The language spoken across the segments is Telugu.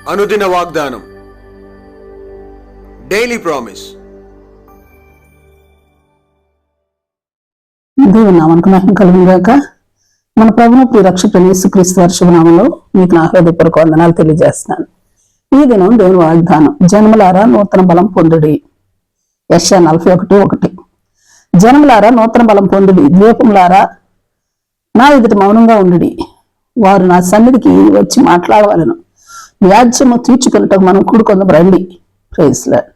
అనుదిన వాగ్దానం, డైలీ ప్రామిస్. దేవుని నామానికి మహిమ కలుగును గాక. మన ప్రభువును ప్రియ రక్షకుడైన యేసుక్రీస్తు వారి శుభనామములో మీకు నా హృదయపూర్వక వందనాలు తెలియజేస్తున్నాను. ఈ దినం దేవుని వాగ్దానం, జనములారా నూతన బలం పొందుడి. యెషయా 41:1. జనములారా నూతన బలం పొందుడి, ద్వీపములారా నా ఎదుట మౌనంగా ఉండుడి. వారు నా సన్నిధికి వచ్చి మాట్లాడవలను, వ్యాజ్యము తీర్చుకున్నట్టు మనం కూడుకొందాం రండి. Praise Lord.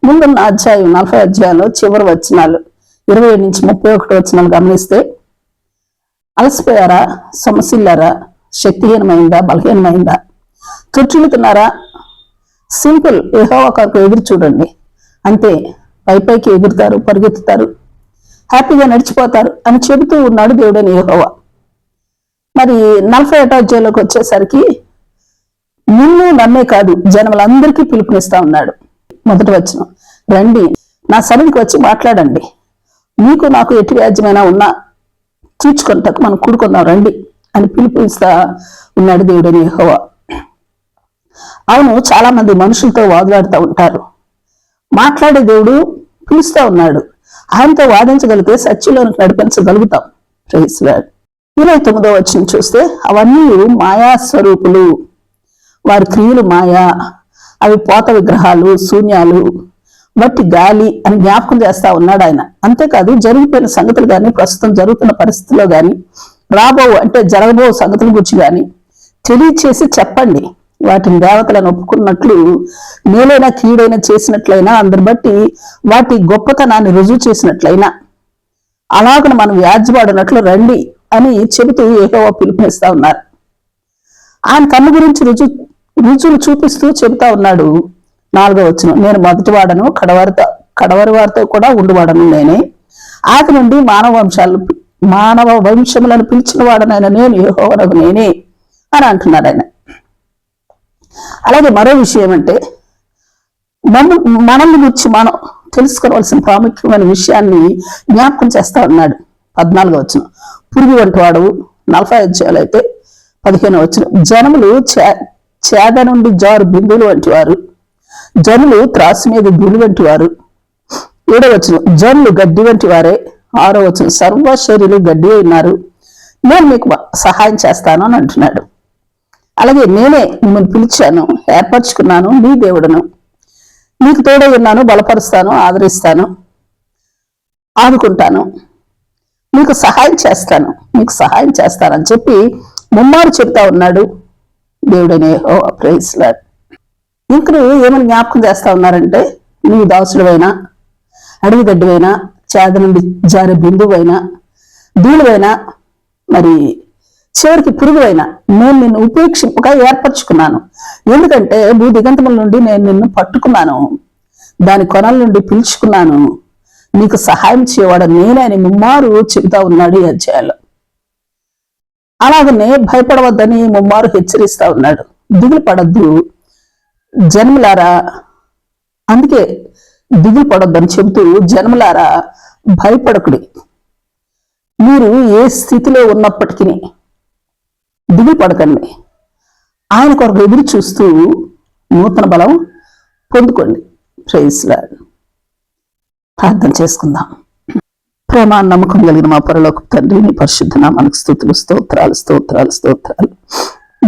ముందున్న అధ్యాయం 40 అధ్యాయంలో చివరి వచనాలు 27 నుంచి 31 వచనాలు గమనిస్తే, అలసిపోయారా, సమస్యలారా, శక్తిహీనమైందా, బలహీనమైందా, తొట్టిల్లుతున్నారా? సింపుల్, యెహోవా కొరకు ఎదురు చూడండి అంతే. పైకి ఎగురుతారు, పరిగెత్తుతారు, హ్యాపీగా నడిచిపోతారు అని చెబుతూ ఉన్నాడు దేవుడైన యెహోవా. మరి 41 అధ్యాయంలోకి వచ్చేసరికి నిన్ను నన్నే కాదు జనములందరికీ పిలుపునిస్తా ఉన్నాడు. మొదటి వచనం, రండి నా సన్నిధికి వచ్చి మాట్లాడండి, మీకు నాకు ఎట్టి వ్యాజ్యమైనా ఉన్నా తీర్చుకుంటకు మనం కూడుకుందాం రండి అని పిలుపునిస్తా ఉన్నాడు దేవుడైన యెహోవా. అవును, చాలా మంది మనుషులతో వాదులాడుతూ ఉంటారు. మాట్లాడే దేవుడు పిలుస్తా ఉన్నాడు. ఆయనతో వాదించగలిగితే సత్యంలోనికి నడిపించగలుగుతాం. Praise lord. 29వ వచనం చూస్తే, అవన్నీ మాయా స్వరూపులు, వారి క్రియలు మాయా, అవి పోత విగ్రహాలు, శూన్యాలు, వట్టి గాలి అని జ్ఞాపకం చేస్తా ఉన్నాడు ఆయన. అంతేకాదు, జరిగిపోయిన సంగతులు కానీ, ప్రస్తుతం జరుగుతున్న పరిస్థితుల్లో కానీ, జరగబో సంగతుల గురించి కానీ తెలియచేసి చెప్పండి. వాటిని దేవతలను ఒప్పుకున్నట్లు మేలైనా కీడైనా చేసినట్లయినా, అందరి బట్టి వాటి గొప్పతనాన్ని రుజువు చేసినట్లయినా, అలాగను మనం వ్యాజ్యపడినట్లు రండి అని చెబుతూ యెహోవా పిలుపునిస్తా ఉన్నారు. ఆయన కన్ను గురించి రుజువులు చూపిస్తూ చెబుతా ఉన్నాడు. 4వ వచనం, నేను మొదటి వాడను, కడవరి వారితో కూడా ఉండివాడను నేనే, ఆది నుండి మానవ వంశములను పిలిచిన వాడనైనా నేను యెహోవానగు నేనే అని అంటున్నాడు ఆయన. అలాగే మరో విషయం అంటే, మనల్ని గురించి మనం తెలుసుకోవాల్సిన ప్రాముఖ్యమైన విషయాన్ని జ్ఞాపకం చేస్తా ఉన్నాడు. 14వ వచనం, పురుగు వంటి వాడు. 40 అధ్యాయాలు అయితే 15వ వచనం, జనములు చేద నుండి జారు బిందువులు వంటి వారు, జనులు త్రాసు మీద ధూళి వంటి వారు. 7వ వచనం, జనులు గడ్డి వంటి వారే. 6వ వచనం, సర్వ శరీరులు గడ్డి ఉన్నారు, నేను మీకు సహాయం చేస్తాను అని అంటున్నాడు. అలాగే నేనే మిమ్మల్ని పిలిచాను, ఏర్పరచుకున్నాను, నీ దేవుడను, నీకు తోడై ఉన్నాను, బలపరుస్తాను, ఆదరిస్తాను, ఆదుకుంటాను, మీకు సహాయం చేస్తానని చెప్పి ముమ్మారు చెప్తా ఉన్నాడు దేవుడైన యెహోవా. Praise lord. ఇంకను ఏమని జ్ఞాపకం చేస్తా ఉన్నారంటే, నీవు దాసుడువైనా, అడవి గడ్డివైనా, చేద నుండి జారే బిందువైనా, ధూళివైనా, మరి చివరికి పురుగువైనా నేను నిన్ను ఉపేక్షింపగా ఏర్పరచుకున్నాను. ఎందుకంటే భూదిగంతముల నుండి నేను నిన్ను పట్టుకున్నాను, దాని కొనల నుండి పిలుచుకున్నాను, నీకు సహాయం చేయవాడు నేనే అని ముమ్మారు చెబుతా ఉన్నాడు ఈ అధ్యాయంలో. అలాగనే భయపడవద్దని ముమ్మారు హెచ్చరిస్తా ఉన్నాడు. దిగులు పడద్దు జన్మలారా, అందుకే దిగులు పడొద్దని చెబుతూ, జన్మలారా భయపడకుడి. మీరు ఏ స్థితిలో ఉన్నప్పటికీ దిగులు పడకండి. ఆయన కొరకు ఎదురు చూస్తూ నూతన బలం పొందుకోండి. Praise lord. ప్రార్థన చేసుకుందాం. ప్రేమ నమ్మకం కలిగిన మా పరలోకపు తండ్రి, నీ పరిశుద్ధ నామానికి స్తుతులు, స్తోత్రాలు.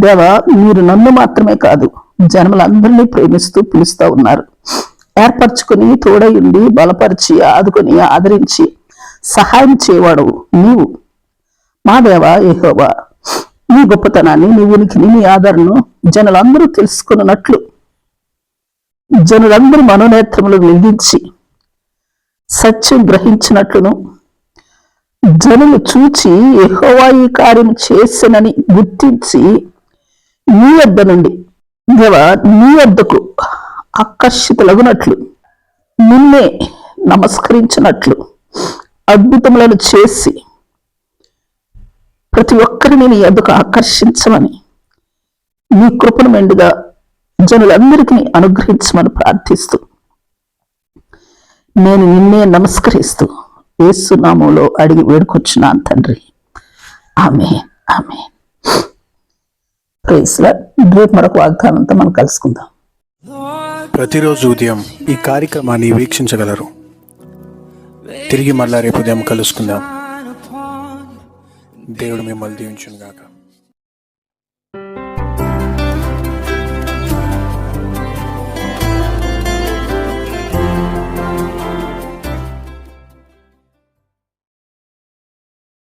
దేవా, మీరు నన్ను మాత్రమే కాదు జనములందరినీ ప్రేమిస్తూ పిలుస్తూ ఉన్నారు. ఏర్పరచుకుని, తోడయుండి, బలపరిచి, ఆదుకొని, ఆదరించి సహాయం చేయవాడు నీవు. మా దేవా యెహోవా, నీ గొప్పతనాన్ని, నీ ఉనికిని, నీ ఆదరణను జనులందరూ తెలుసుకున్నట్లు, జనులందరూ మనోనేత్రములు వెలిగించి సత్యం గ్రహించినట్లును, జనులు చూచి యెహోవా ఈ కార్యం చేసినని గుర్తించి నీ వద్ద నుండి దేవా నీ వద్దకు ఆకర్షితులగునట్లు, నిన్నే నమస్కరించినట్లు అద్భుతములను చేసి ప్రతి ఒక్కరిని నీ వద్దకు ఆకర్షించమని, నీ కృపను మెండుగా జనులందరికీ అనుగ్రహించమని ప్రార్థిస్తూ, నేను నిన్నే నమస్కరిస్తూ యేసు నామములో అడిగి వేడుకొచ్చున్నాను తండ్రి. ఆమేన్. ప్రైస్లా రేపు మరొక వాగ్దానంతో మనం కలుసుకుందాం. ప్రతిరోజు ఉదయం ఈ కార్యక్రమాన్ని వీక్షించగలరు. తిరిగి మళ్ళా రేపు ఉదయం కలుసుకుందాం. దేవుడు మిమ్మల్ని దీవించును గాక.